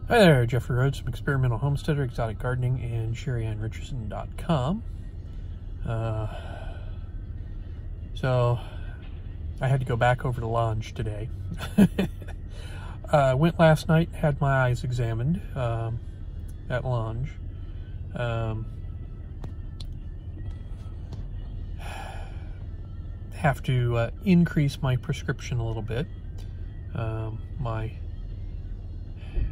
Hi there, Jeffrey Rhoades from Experimental Homesteader, Exotic Gardening, and Sheri and Richerson.com. So, I had to go back over to Lounge today. Went last night, had my eyes examined at Lounge. Have to increase my prescription a little bit. My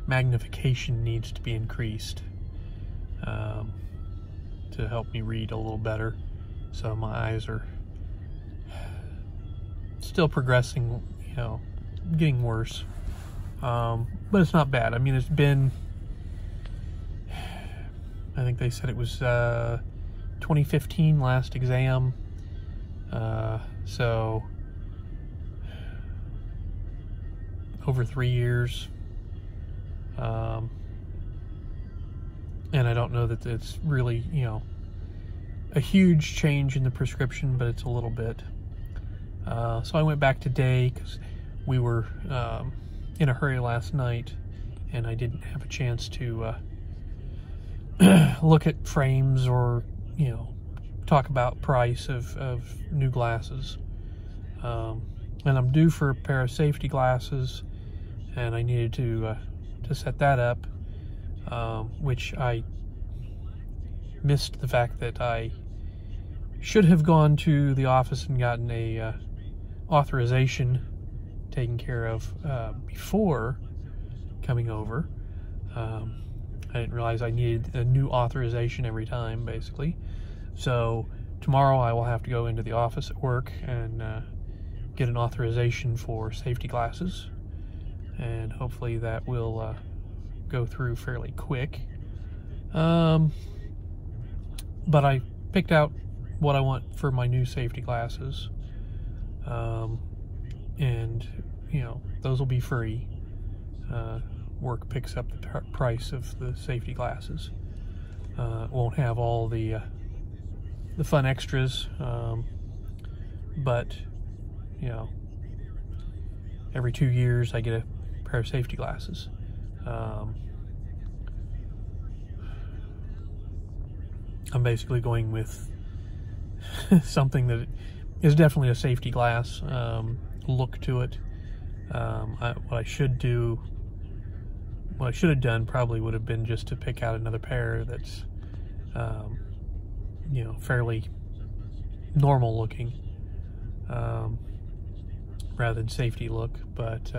magnification needs to be increased to help me read a little better. So my eyes are still progressing, getting worse. But it's not bad. I mean, it's been, I think they said it was 2015 last exam. So over 3 years. And I don't know that it's really, a huge change in the prescription, but it's a little bit. So I went back today because we were in a hurry last night, and I didn't have a chance to look at frames or, talk about price of new glasses. And I'm due for a pair of safety glasses, and I needed to set that up, which I missed the fact that I should have gone to the office and gotten a authorization taken care of before coming over. I didn't realize I needed a new authorization every time, basically. So tomorrow I will have to go into the office at work and get an authorization for safety glasses, and hopefully that will go through fairly quick. But I picked out what I want for my new safety glasses, and those will be free. Work picks up the price of the safety glasses. It won't have all the fun extras, but every 2 years I get a pair of safety glasses. I'm basically going with something that is definitely a safety glass look to it. What I should have done probably would have been just to pick out another pair that's fairly normal looking, rather than safety look. But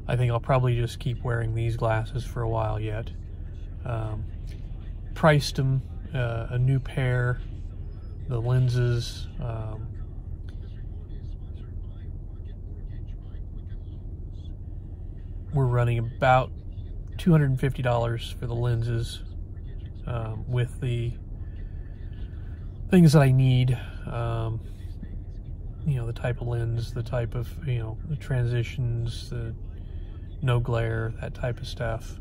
I think I'll probably just keep wearing these glasses for a while yet. Priced them a new pair, the lenses, we're running about $250 for the lenses, with the things that I need, the type of lens, the type of, the transitions, the no glare, that type of stuff.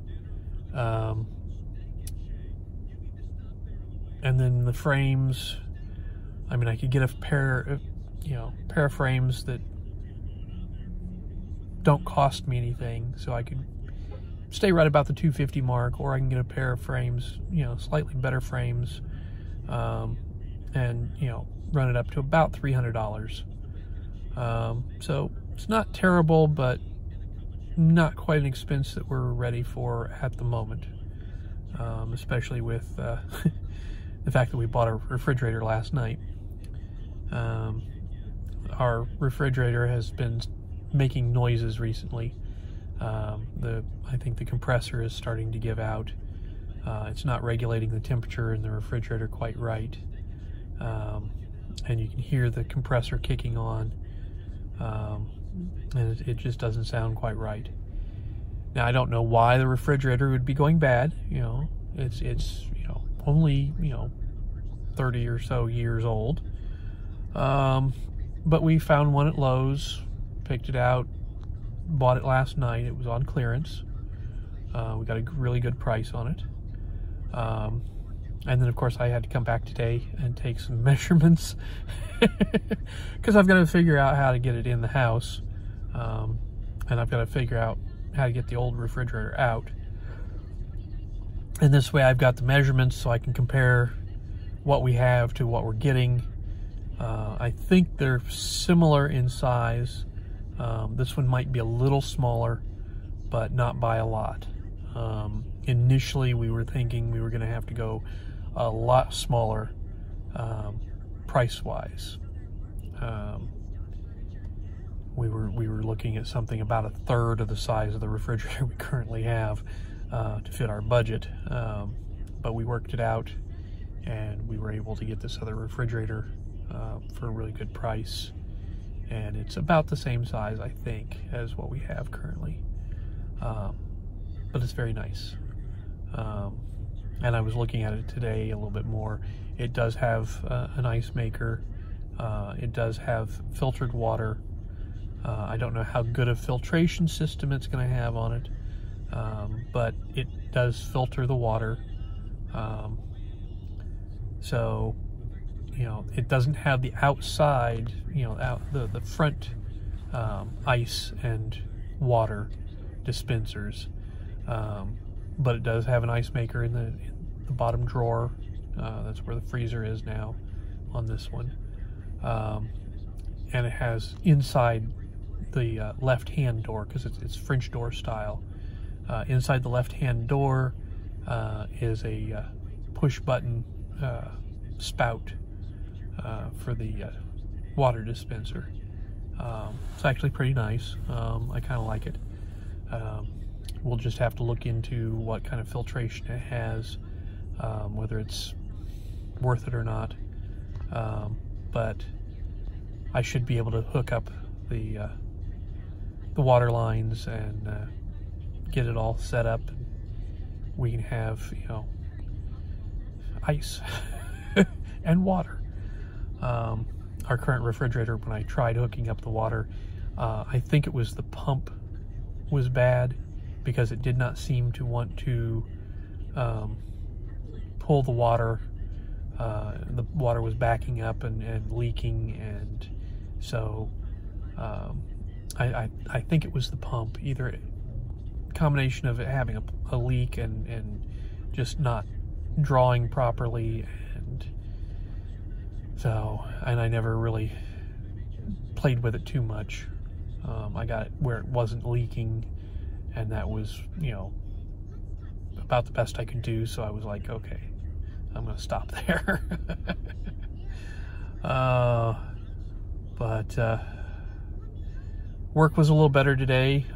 And then the frames, I mean, I could get a pair of frames that don't cost me anything, so I could stay right about the $250 mark, or I can get a pair of frames, slightly better frames, and run it up to about $300. So it's not terrible, but not quite an expense that we're ready for at the moment, especially with the fact that we bought a refrigerator last night. Our refrigerator has been making noises recently. I think the compressor is starting to give out. It's not regulating the temperature in the refrigerator quite right, and you can hear the compressor kicking on, and it just doesn't sound quite right. Now, I don't know why the refrigerator would be going bad. It's only 30 or so years old, but we found one at Lowe's, picked it out, bought it last night. It was on clearance. We got a really good price on it. And then, of course, I had to come back today and take some measurements because I've got to figure out how to get it in the house, and I've got to figure out how to get the old refrigerator out. And this way I've got the measurements so I can compare what we have to what we're getting. I think they're similar in size. This one might be a little smaller, but not by a lot. Initially, we were thinking we were going to have to go a lot smaller price-wise. We were looking at something about a third of the size of the refrigerator we currently have to fit our budget, but we worked it out, and we were able to get this other refrigerator for a really good price, and it's about the same size, I think, as what we have currently, but it's very nice. And I was looking at it today a little bit more. It does have an ice maker. It does have filtered water. I don't know how good a filtration system it's going to have on it, but it does filter the water. So, you know, it doesn't have the outside, you know, the front ice and water dispensers, but it does have an ice maker in the bottom drawer. That's where the freezer is now on this one, and it has inside the left-hand door, because it's French door style. Inside the left-hand door is a push-button spout for the water dispenser. It's actually pretty nice. I kind of like it. We'll just have to look into what kind of filtration it has, whether it's worth it or not. But I should be able to hook up the water lines and get it all set up. And we can have, you know, ice and water. Our current refrigerator, when I tried hooking up the water, I think it was the pump was bad, because it did not seem to want to pull the water. The water was backing up and leaking, and so I think it was the pump, either a combination of it having a leak and just not drawing properly, and so, and I never really played with it too much. I got it where it wasn't leaking, and that was, you know, about the best I could do, so I was like, okay, I'm gonna stop there. But work was a little better today.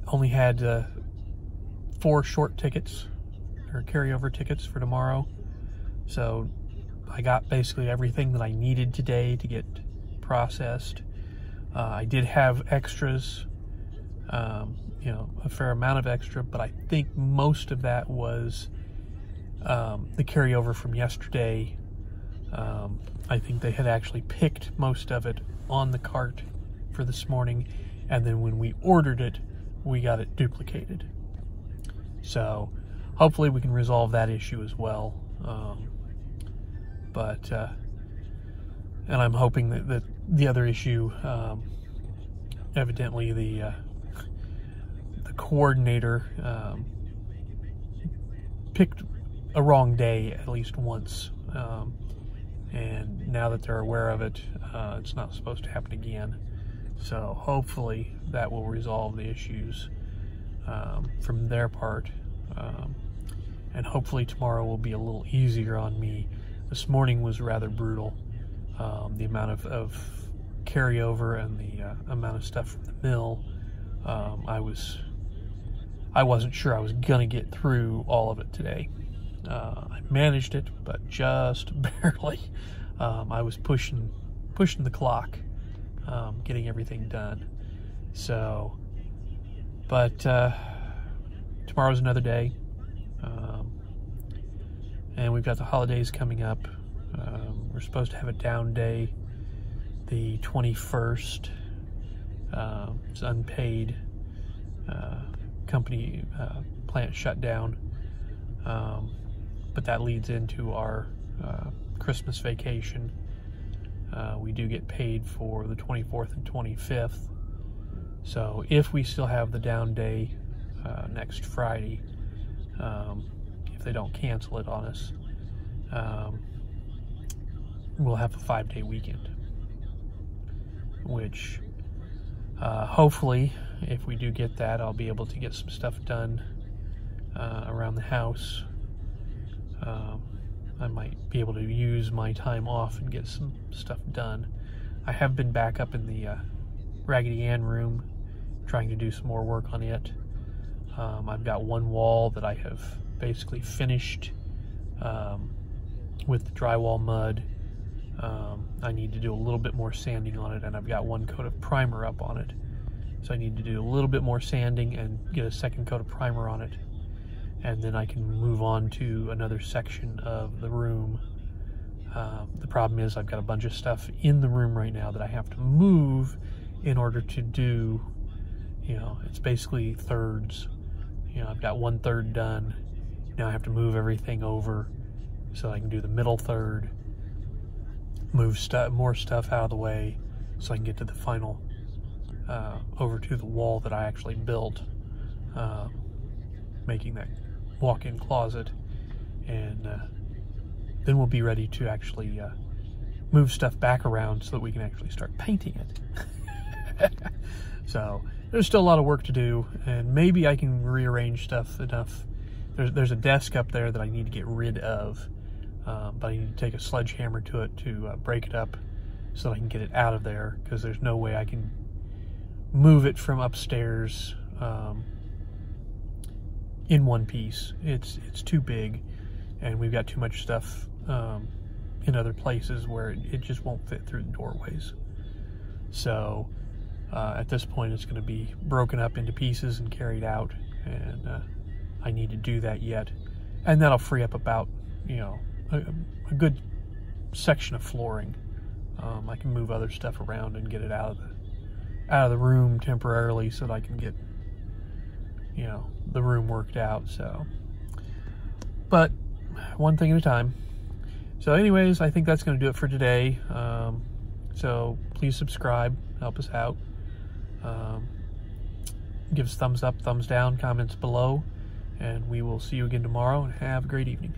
Only had 4 short tickets, or carryover tickets for tomorrow, so I got basically everything that I needed today to get processed. I did have extras, you know, a fair amount of extra, but I think most of that was the carryover from yesterday. I think they had actually picked most of it on the cart for this morning, and then when we ordered it, we got it duplicated. So hopefully we can resolve that issue as well. And I'm hoping that the other issue, evidently the coordinator picked a wrong day at least once, and now that they're aware of it, it's not supposed to happen again. So hopefully that will resolve the issues from their part, and hopefully tomorrow will be a little easier on me. This morning was rather brutal. The amount of carryover and the amount of stuff from the mill, I wasn't sure I was gonna get through all of it today. I managed it, but just barely. I was pushing the clock, getting everything done. So, but tomorrow's another day, and we've got the holidays coming up. We're supposed to have a down day the 21st. It's unpaid. Company plant shut down, but that leads into our Christmas vacation. We do get paid for the 24th and 25th, so if we still have the down day next Friday, if they don't cancel it on us. We'll have a 5-day weekend, which hopefully, if we do get that, I'll be able to get some stuff done around the house. I might be able to use my time off and get some stuff done. I have been back up in the Raggedy Ann room trying to do some more work on it. I've got one wall that I have basically finished with the drywall mud. I need to do a little bit more sanding on it, and I've got one coat of primer up on it. So I need to do a little bit more sanding and get a second coat of primer on it. And then I can move on to another section of the room. The problem is I've got a bunch of stuff in the room right now that I have to move in order to do, it's basically thirds. I've got 1/3 done. Now I have to move everything over so I can do the middle third, move more stuff out of the way so I can get to the final, over to the wall that I actually built, making that walk-in closet, and then we'll be ready to actually move stuff back around so that we can actually start painting it. So there's still a lot of work to do, and maybe I can rearrange stuff enough. There's a desk up there that I need to get rid of, but I need to take a sledgehammer to it to break it up so that I can get it out of there, because there's no way I can move it from upstairs in one piece. It's too big, and we've got too much stuff in other places where it just won't fit through the doorways. So at this point it's going to be broken up into pieces and carried out, and I need to do that yet, and that'll free up about a good section of flooring. I can move other stuff around and get it out of the room temporarily so that I can get the room worked out. So, but one thing at a time. So anyways, I think that's going to do it for today. So please subscribe, help us out. Give us thumbs up, thumbs down, comments below, and we will see you again tomorrow, and have a great evening.